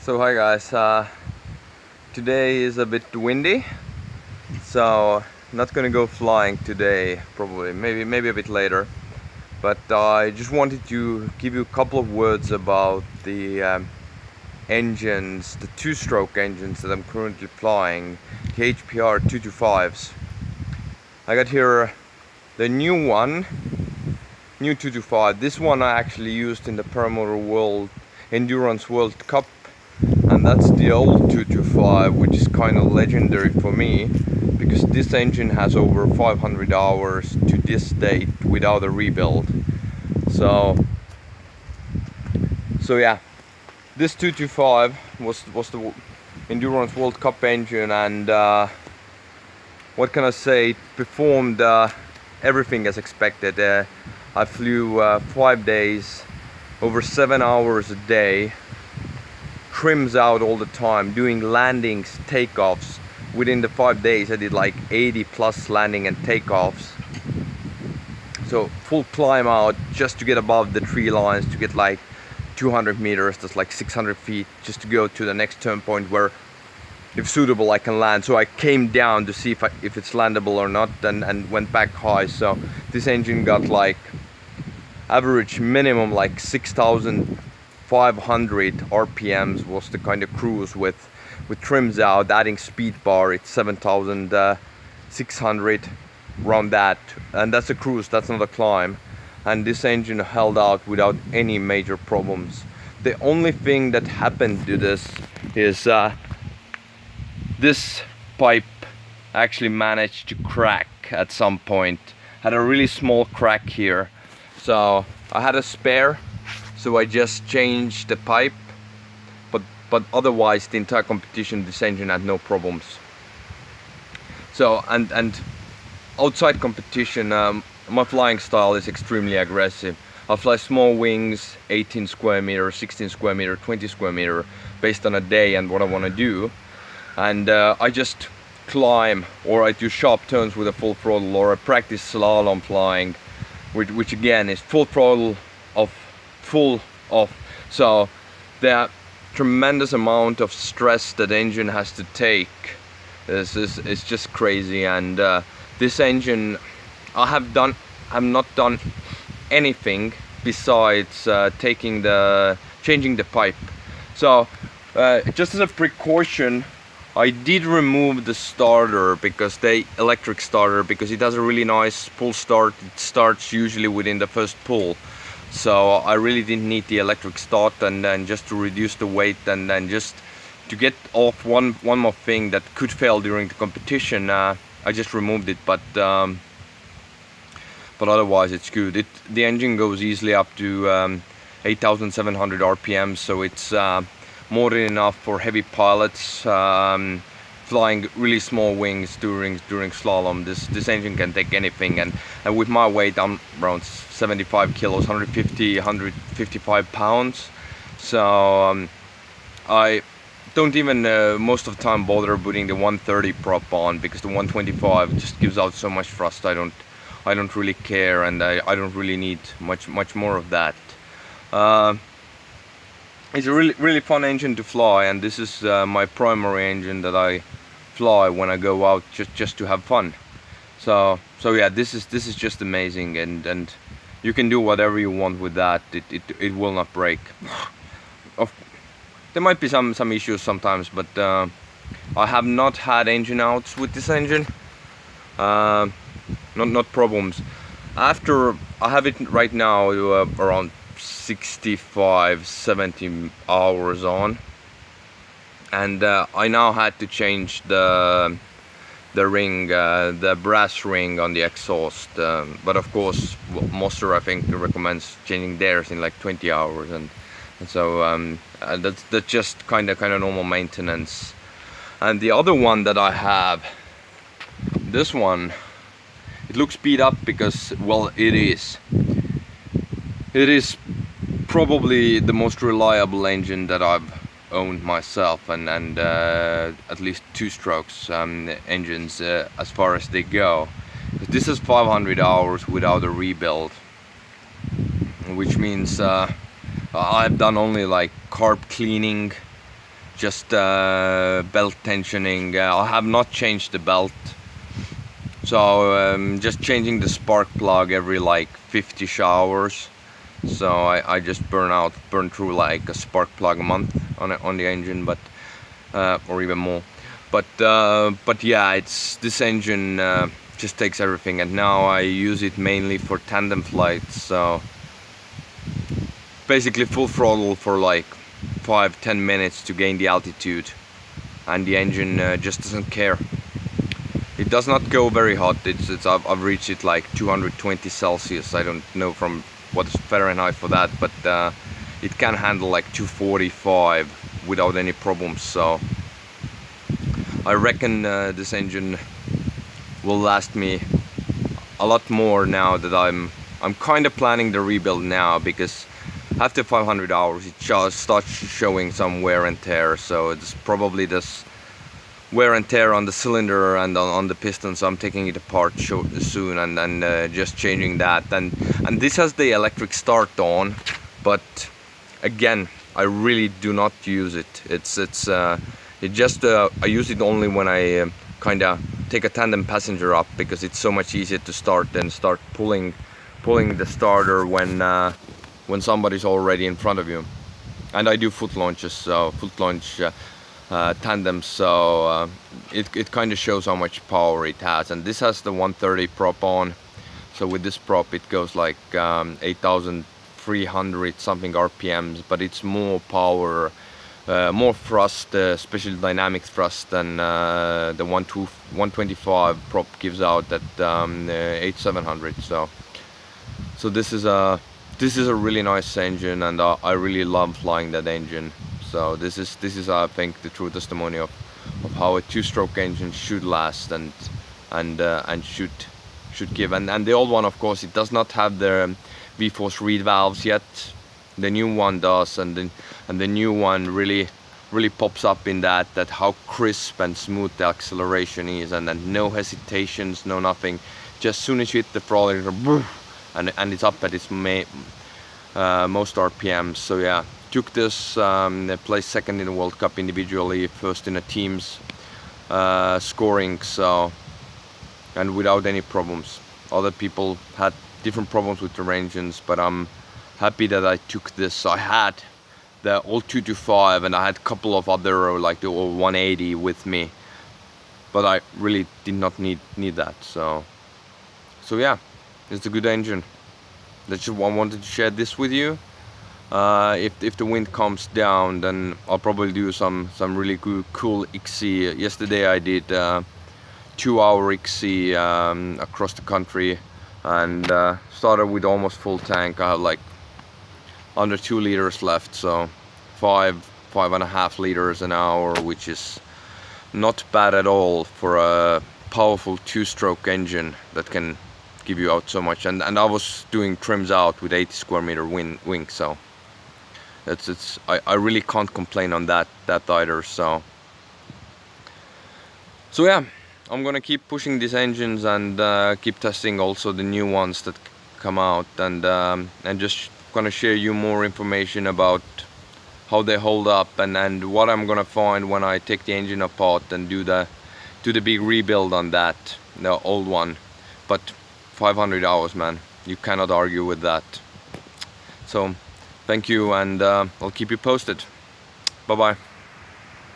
So hi guys, today is a bit windy, so not gonna go flying today, probably, maybe a bit later. But I just wanted to give you a couple of words about the engines, the two-stroke engines that I'm currently flying, the HPR225s. I got here the new 225. This one I actually used in the Paramotor Endurance World Cup, and that's the old 225, which is kind of legendary for me because this engine has over 500 hours to this date without a rebuild. So yeah, this 225 was the Endurance World Cup engine, and what can I say, it performed everything as expected. I flew 5 days, over 7 hours a day, trims out all the time, doing landings, takeoffs. Within the 5 days I did like 80 plus landing and takeoffs. So full climb out just to get above the tree lines, to get like 200 meters, that's like 600 feet, just to go to the next turn point where, if suitable, I can land. So I came down to see if it's landable or not, and went back high. So this engine got like average minimum like 6,500 RPMs was the kind of cruise with trims out, adding speed bar, it's 7,600 around that, and that's a cruise, that's not a climb. And this engine held out without any major problems. The only thing that happened to this is this pipe actually managed to crack at some point. Had a really small crack here, so I had a spare, so I just changed the pipe, but otherwise the entire competition this engine had no problems. So and outside competition, my flying style is extremely aggressive. I fly small wings, 18 square meter, 16 square meter, 20 square meter, based on a day and what I want to do. And I just climb, or I do sharp turns with a full throttle, or I practice slalom flying, which again is full throttle off, full off. So the tremendous amount of stress that engine has to take is just crazy. And this engine, I've not done anything besides changing the pipe. So just as a precaution, I did remove the starter, because the electric starter, because it has a really nice pull start. It starts usually within the first pull, so I really didn't need the electric start. And then just to reduce the weight, and then just to get off one more thing that could fail during the competition, I just removed it. But otherwise it's good. The engine goes easily up to 8,700 RPM, so it's more than enough for heavy pilots flying really small wings during slalom. This engine can take anything, and with my weight, I'm around 75 kilos, 155 pounds. So I don't even most of the time bother putting the 130 prop on, because the 125 just gives out so much thrust. I don't really care, and I don't really need much more of that. It's a really fun engine to fly, and this is my primary engine that I fly when I go out just to have fun. So yeah, this is just amazing, and you can do whatever you want with that. It will not break. There might be some issues sometimes, but I have not had engine outs with this engine. Not problems. After I have it right now around 65-70 hours on, and I now had to change the ring, the brass ring on the exhaust, but of course Monster, I think, recommends changing theirs in like 20 hours, and so that's just kind of normal maintenance. And the other one that I have, this one, it looks beat up because, well, it is probably the most reliable engine that I've owned myself, and at least two-strokes engines as far as they go. This is 500 hours without a rebuild, which means I've done only like carb cleaning just belt tensioning. I have not changed the belt, so just changing the spark plug every like 50 showers. So I just burn through like a spark plug a month on the engine, but or even more. But yeah, this engine just takes everything, and now I use it mainly for tandem flights. So basically full throttle for like 5-10 minutes to gain the altitude, and the engine just doesn't care. It does not go very hot. I've reached it like 220 Celsius. I don't know from what is Fahrenheit for that, but it can handle like 245 without any problems. So I reckon this engine will last me a lot more now that I'm kind of planning the rebuild now, because after 500 hours it just starts showing some wear and tear. So it's probably this wear and tear on the cylinder and on the piston, so I'm taking it apart soon and just changing that. And this has the electric start on, but again, I really do not use it. I use it only when I kind of take a tandem passenger up, because it's so much easier to start than start pulling the starter when somebody's already in front of you. And I do foot launches, so foot launch tandem, so it kind of shows how much power it has. And this has the 130 prop on, so with this prop it goes like 8,300 something RPMs, but it's more power, more thrust, especially dynamic thrust, than the 125 prop gives out at 8,700. So this is a really nice engine, and I really love flying that engine. So this is I think the true testimony of how a two-stroke engine should last and should give. And the old one, of course, it does not have the V-force reed valves yet. The new one does, and the new one really pops up in that how crisp and smooth the acceleration is, and no hesitations, no nothing. Just soon as you hit the throttle, and it's up at its most RPMs. So yeah, took this, placed second in the World Cup individually, first in a team's scoring, so, and without any problems. Other people had different problems with their engines, but I'm happy that I took this. I had the old 225 and I had a couple of other like the old 180 with me, but I really did not need that. So yeah, it's a good engine. That's just I wanted to share this with you. If the wind calms down, then I'll probably do some really cool XC. Yesterday I did 2-hour XC across the country, and started with almost full tank. I have like under 2 liters left, so 5.5 liters an hour, which is not bad at all for a powerful 2-stroke engine that can give you out so much. And I was doing trims out with 80 square meter wing, so I really can't complain on that either. So yeah, I'm gonna keep pushing these engines and keep testing also the new ones that come out, and just gonna share you more information about how they hold up and what I'm gonna find when I take the engine apart and do the big rebuild on that, the old one. But 500 hours, man, you cannot argue with that. So thank you, and I'll keep you posted. Bye bye.